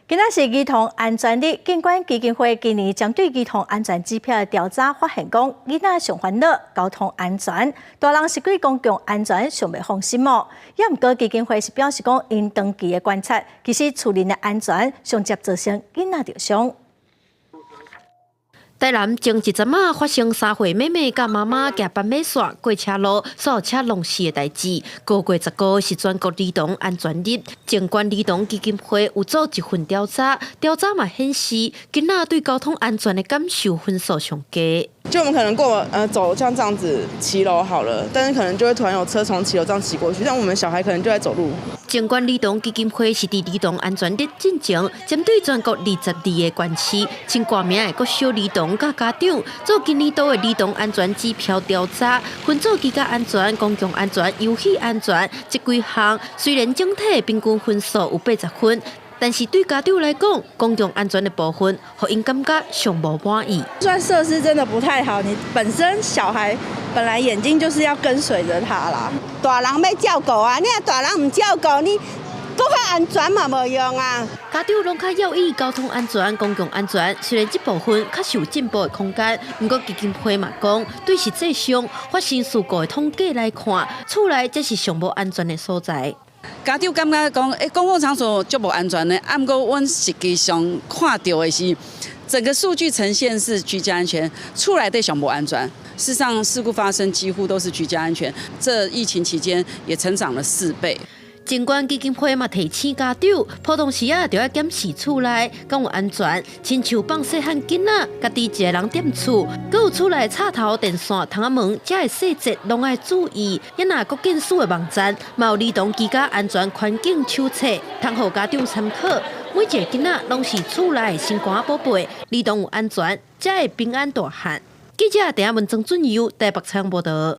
今仔是儿童安全日，警管基金会今年针对儿童安全指标的调查发现，讲囡仔上烦恼交通安全，大人是对公共安全上袂放心哦。也毋过基金会是表示讲，因长期的观察，其实厝内的安全上接造成囡仔受伤。 台南前一阵仔发生3岁妹妹甲妈妈骑斑马线过车路，遭车弄死的代志。5月19日是全国儿童安全日，警管儿童基金会有做一份调查，嘛显示，囡仔对交通安全的感受分数上低。 就我们可能走像这样子骑楼好了，但是可能就会突然有车从骑楼这样骑过去，但我们小孩可能就在走路。警管儿童基金会是伫儿童安全日进前，针对全国22个县市，请挂名的国小儿童甲家长做今年度的儿童安全指标调查，分做居家安全、公共安全、游戏安全这几项。虽然整体平均分数有80分。 但是对家长来讲，公共安全的部分，让因感觉尚无满意。虽设施真的不太好，你本身小孩本来眼睛就是要跟随着他啦。大人要照顾啊，你若大人唔照顾，你搁较安全嘛无用啊。家长拢较要意交通安全、公共安全，虽然这部分较是有进步的空间，不过基金会嘛讲，对实际上发生事故的统计来看，厝内才是上无安全的所在。 家长感觉讲，公共场所就无安全的，啊，不过阮实际上看到的是，整个数据呈现是居家安全，厝内底上无安全。事实上，事故发生几乎都是居家安全，这疫情期间也成长了4倍。 警管基金会嘛提醒家长，普通时啊，就要检视厝内敢有安全，亲像放细汉囡仔，家己一个人踮厝，佮有厝内插头、电线、窗仔门，这个细节拢要注意。也若国建署的网站，嘛有儿童居家安全环境手册，通互家长参考。每一个囡仔拢是厝内的心肝宝贝，儿童有安全，才会平安大汉。记者陈文曾准由台北采访报道。